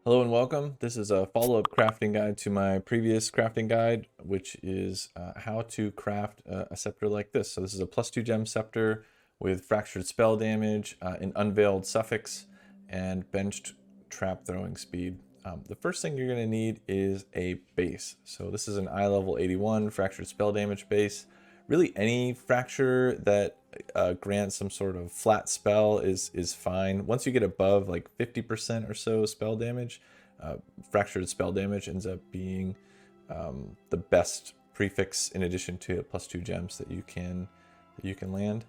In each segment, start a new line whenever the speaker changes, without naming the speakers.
Hello and welcome. This is a follow-up crafting guide to my previous crafting guide, which is how to craft a scepter like this. So this is a +2 gem scepter with fractured spell damage, an unveiled suffix, and benched trap throwing speed. The first thing you're going to need is a base. So this is an eye level 81 fractured spell damage base. Really any fracture that grants some sort of flat spell is fine. Once you get above like 50% or so spell damage, fractured spell damage ends up being the best prefix in addition to +2 gems that you can land.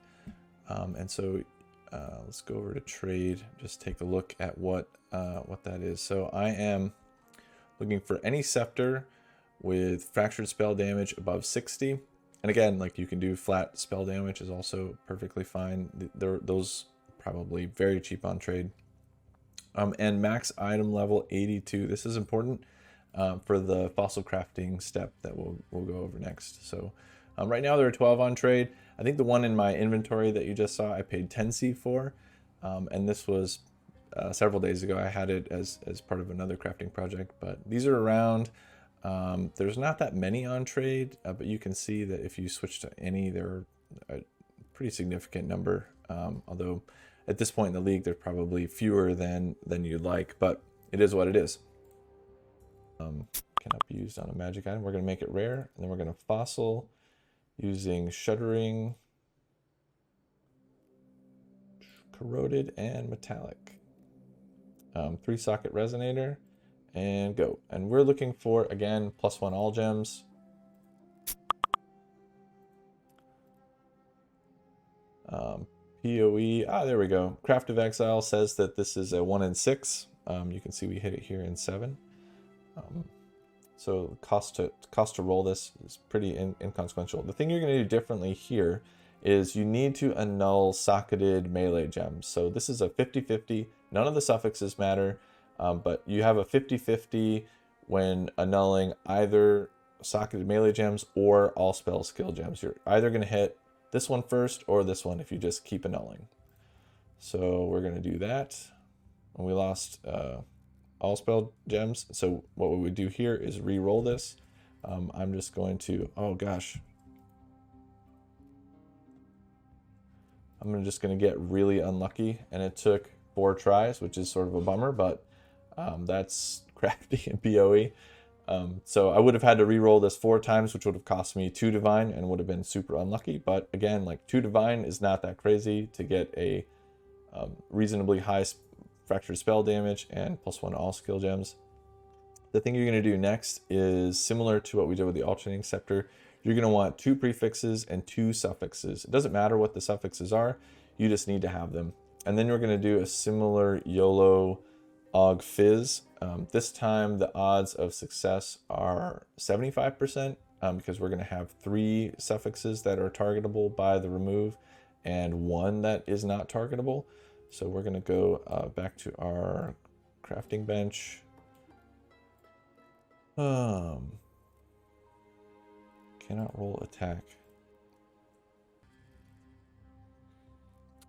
And so let's go over to trade. Just take a look at what that is. So I am looking for any scepter with fractured spell damage above 60. And again, like you can do flat spell damage is also perfectly fine. Those probably very cheap on trade. And max item level 82. This is important for the fossil crafting step that we'll go over next. So right now there are 12 on trade. I think the one in my inventory that you just saw, I paid 10C for. And this was several days ago. I had it as part of another crafting project, but these are around. There's not that many on trade, but you can see that if you switch to any, they're a pretty significant number. Although at this point in the league, there's probably fewer than you'd like, but it is what it is. Cannot be used on a magic item. We're going to make it rare, and then we're going to fossil using shuddering, corroded, and metallic. 3-socket resonator. And go. And we're looking for, again, +1 all gems. PoE, there we go. Craft of Exile says that this is a 1 in 6. You can see we hit it here in 7. So cost to roll this is pretty inconsequential. The thing you're going to do differently here is you need to annul socketed melee gems. So this is a 50-50. None of the suffixes matter. But you have a 50-50 when annulling either socketed melee gems or all spell skill gems. You're either going to hit this one first or this one if you just keep annulling. So we're going to do that. And we lost all spell gems. So what we would do here is re-roll this. I'm just going to, oh gosh. I'm just going to get really unlucky. And it took 4 tries, which is sort of a bummer, but that's crafty and PoE. So I would have had to re-roll this 4 times, which would have cost me 2 divine and would have been super unlucky. But again, like 2 divine is not that crazy to get a reasonably high fractured spell damage and +1 all skill gems. The thing you're going to do next is similar to what we did with the alternating scepter. You're going to want 2 prefixes and 2 suffixes. It doesn't matter what the suffixes are, you just need to have them. And then you're going to do a similar YOLO aug Phys. This time the odds of success are 75% because we're going to have 3 suffixes that are targetable by the remove and 1 that is not targetable. So we're going to go back to our crafting bench. Cannot roll attack.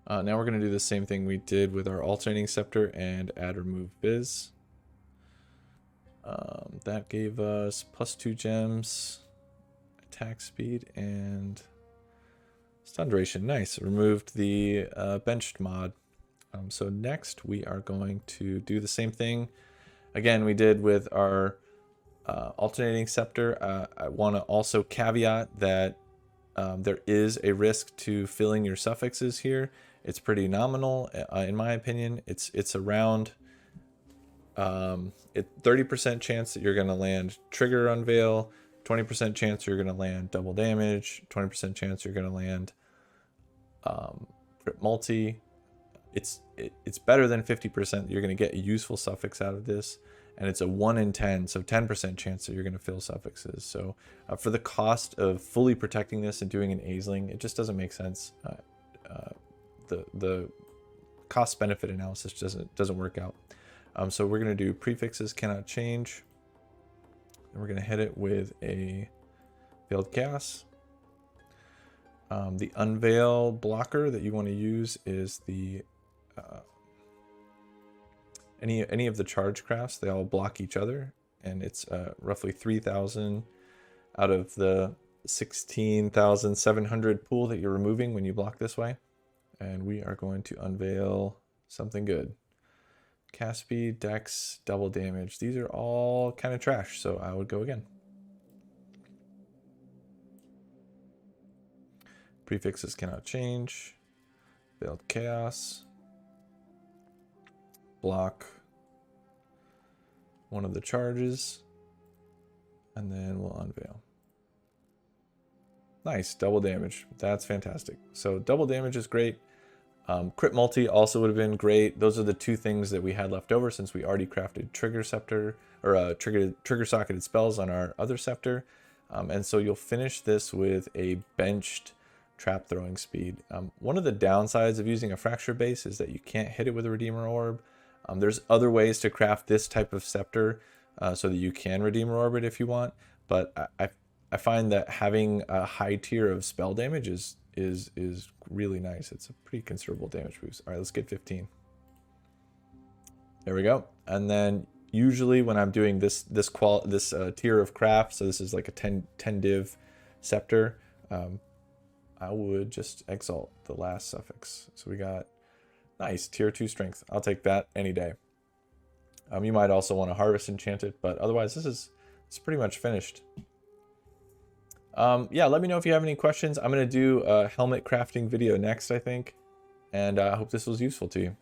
Now we're going to do the same thing we did with our alternating scepter and add remove Phys. That gave us +2 gems, attack speed, and stun duration. Nice. Removed the benched mod. So next we are going to do the same thing. Again, we did with our alternating scepter. I want to also caveat that there is a risk to filling your suffixes here. It's pretty nominal, in my opinion. It's around 30% chance that you're going to land trigger unveil, 20% chance you're going to land double damage, 20% chance you're going to land crit multi. It's better than 50% that you're going to get a useful suffix out of this, and it's a 1 in 10, so 10% chance that you're going to fill suffixes. So for the cost of fully protecting this and doing an aisling, it just doesn't make sense. The cost benefit analysis doesn't work out. So we're going to do prefixes cannot change, and we're going to hit it with a failed gas. The unveil blocker that you want to use is the any of the charge crafts, they all block each other, and it's roughly 3,000 out of the 16,700 pool that you're removing when you block this way. And we are going to unveil something good. Cast speed, dex, double damage. These are all kind of trash, so I would go again. Prefixes cannot change. Veiled chaos. Block one of the charges. And then we'll unveil. Nice, double damage. That's fantastic. So double damage is great. Crit multi also would have been great. Those are the two things that we had left over since we already crafted trigger scepter or trigger socketed spells on our other scepter. And so you'll finish this with a benched trap throwing speed. One of the downsides of using a fracture base is that you can't hit it with a Redeemer Orb. There's other ways to craft this type of scepter so that you can Redeemer Orb it if you want. But I find that having a high tier of spell damage is really nice. It's a pretty considerable damage boost. All right, let's get 15. There we go. And then usually when I'm doing this tier of craft, so this is like a 10 div scepter, I would just exalt the last suffix. So we got nice tier 2 strength. I'll take that any day. You might also want to harvest enchant it, but otherwise it's pretty much finished. Yeah, let me know if you have any questions. I'm going to do a helmet crafting video next, I think. And I hope this was useful to you.